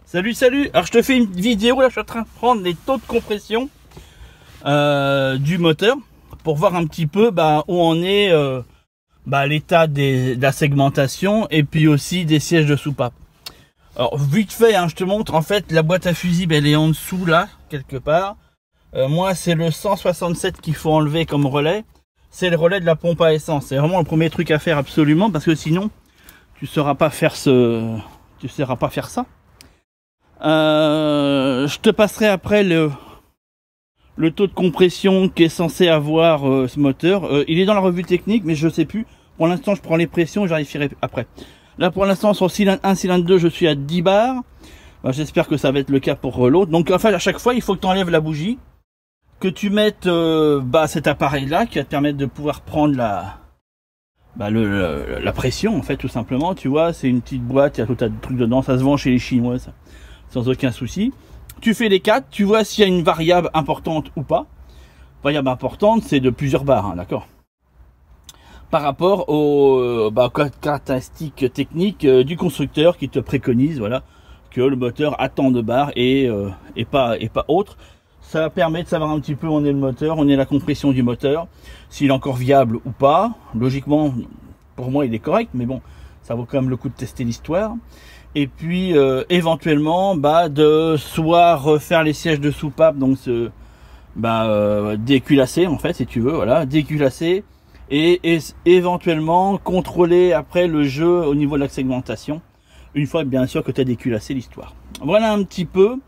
Salut, salut. Alors je te fais une vidéo, là je suis en train de prendre les taux de compression du moteur pour voir un petit peu où en est l'état de la segmentation et puis aussi des sièges de soupape. Alors vite fait, je te montre, en fait la boîte à fusible elle est en dessous là, quelque part. Moi c'est le 167 qu'il faut enlever comme relais. C'est le relais de la pompe à essence. C'est vraiment le premier truc à faire absolument, parce que sinon tu ne sauras pas faire ça. Je te passerai après le taux de compression qu'est censé avoir ce moteur. Il est dans la revue technique, mais je sais plus. Pour l'instant, je prends les pressions, j'arriverai après. Là, pour l'instant, sur cylindre 1, cylindre 2, je suis à 10 bars. J'espère que ça va être le cas pour l'autre. Donc, en fait, à chaque fois, il faut que tu enlèves la bougie, que tu mettes cet appareil-là qui va te permettre de pouvoir prendre la pression, en fait, tout simplement. Tu vois, c'est une petite boîte, il y a tout un truc dedans. Ça se vend chez les Chinois, ça. Sans aucun souci. Tu fais les 4, tu vois s'il y a une variable importante ou pas. Variable importante, c'est de plusieurs barres, d'accord. Par rapport aux caractéristiques techniques du constructeur qui te préconise, voilà, que le moteur a tant de barres et pas autre. Ça permet de savoir un petit peu où on est le moteur, on est la compression du moteur, s'il est encore viable ou pas. Logiquement, pour moi, il est correct, mais bon, ça vaut quand même le coup de tester l'histoire. Et puis éventuellement de soit refaire les sièges de soupape, donc déculasser en fait, si tu veux, voilà, déculasser et éventuellement contrôler après le jeu au niveau de la segmentation, une fois bien sûr que tu as déculassé l'histoire. Voilà un petit peu.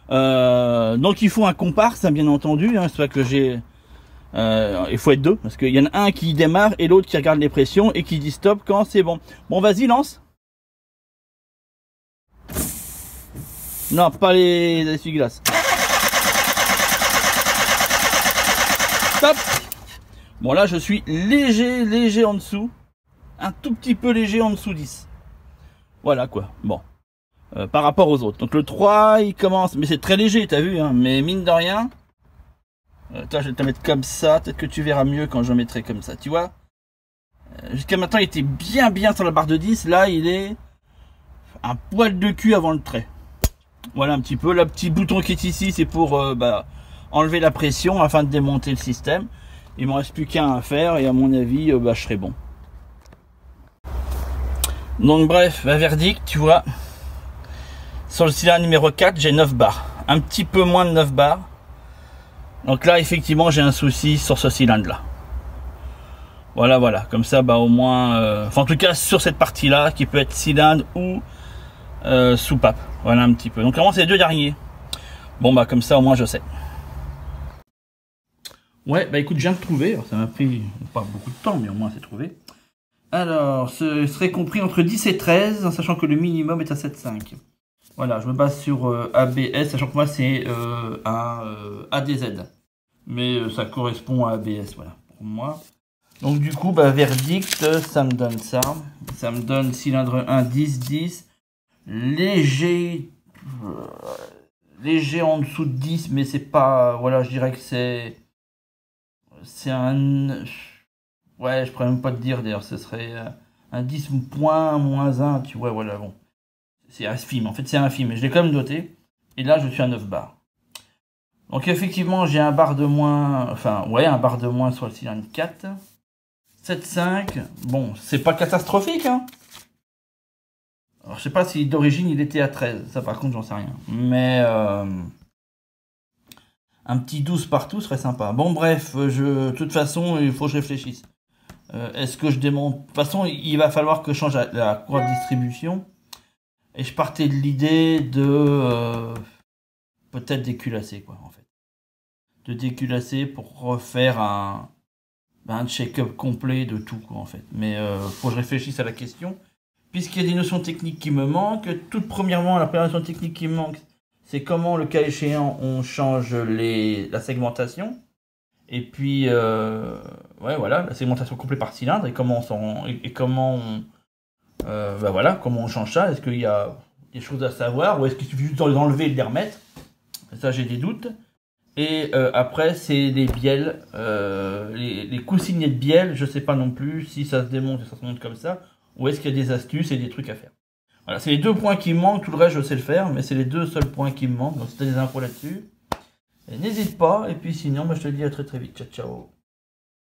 Donc il faut un comparse, bien entendu, c'est vrai que j'ai il faut être deux, parce qu'il y en a un qui démarre et l'autre qui regarde les pressions et qui dit stop quand c'est bon. Bon, vas-y, lance. Non, pas les essuie-glaces. Stop. Bon, là, je suis léger en dessous. Un tout petit peu léger en dessous 10. Voilà, quoi. Bon. Par rapport aux autres. Donc, le 3, il commence. Mais c'est très léger, t'as vu, mais mine de rien. Toi, je vais te mettre comme ça. Peut-être que tu verras mieux quand je mettrai comme ça. Tu vois, jusqu'à maintenant, il était bien sur la barre de 10. Là, il est un poil de cul avant le trait. Voilà un petit peu. Le petit bouton qui est ici, c'est pour enlever la pression afin de démonter le système. Il me reste plus qu'un à faire et à mon avis, je serai bon. Donc bref, verdict, tu vois. Sur le cylindre numéro 4, j'ai 9 bars. Un petit peu moins de 9 bars. Donc là, effectivement, j'ai un souci sur ce cylindre-là. Voilà. Comme ça, au moins... en tout cas, sur cette partie-là, qui peut être cylindre ou soupape. Voilà un petit peu. Donc, vraiment, c'est les deux derniers. Bon, comme ça, au moins, je sais. Ouais, écoute, je viens de trouver. Alors, ça m'a pris pas beaucoup de temps, mais au moins, c'est trouvé. Alors, ce serait compris entre 10 et 13, en sachant que le minimum est à 7,5. Voilà, je me base sur ABS, sachant que moi, c'est ADZ. Mais ça correspond à ABS, voilà, pour moi. Donc, du coup, verdict, ça me donne ça. Ça me donne cylindre 1, 10, 10. Léger en dessous de 10, mais c'est pas, voilà, je dirais que c'est un, ouais, je pourrais même pas te dire d'ailleurs, ce serait un 10 point moins 1, tu vois, voilà, bon, c'est infime, en fait c'est infime, mais je l'ai quand même noté, et là je suis à 9 bars. Donc effectivement j'ai un bar de moins, un bar de moins sur le cylindre 4, 7,5, bon, c'est pas catastrophique, Alors, je sais pas si d'origine il était à 13, ça par contre j'en sais rien. Mais un petit 12 partout serait sympa. Bon bref, de toute façon il faut que je réfléchisse. Est-ce que je démonte? De toute façon il va falloir que je change la courroie de distribution. Et je partais de l'idée de peut-être déculasser quoi en fait. De déculasser pour refaire un check-up complet de tout quoi en fait. Mais faut que je réfléchisse à la question. Puisqu'il y a des notions techniques qui me manquent, toute premièrement, la première notion technique qui me manque, c'est comment, le cas échéant, on change la segmentation. Et puis, voilà, la segmentation complète par cylindre, et comment comment on change ça. Est-ce qu'il y a des choses à savoir, ou est-ce qu'il suffit juste de les enlever et de les remettre? Ça, j'ai des doutes. Et après, c'est les bielles, les coussinettes de bielle, je sais pas non plus si ça se démonte et ça se monte comme ça. Ou est-ce qu'il y a des astuces et des trucs à faire? Voilà, c'est les 2 points qui me manquent, tout le reste je sais le faire, mais c'est les 2 seuls points qui me manquent, donc si tu as des infos là-dessus, n'hésite pas, et puis sinon, moi, je te dis à très très vite, ciao ciao.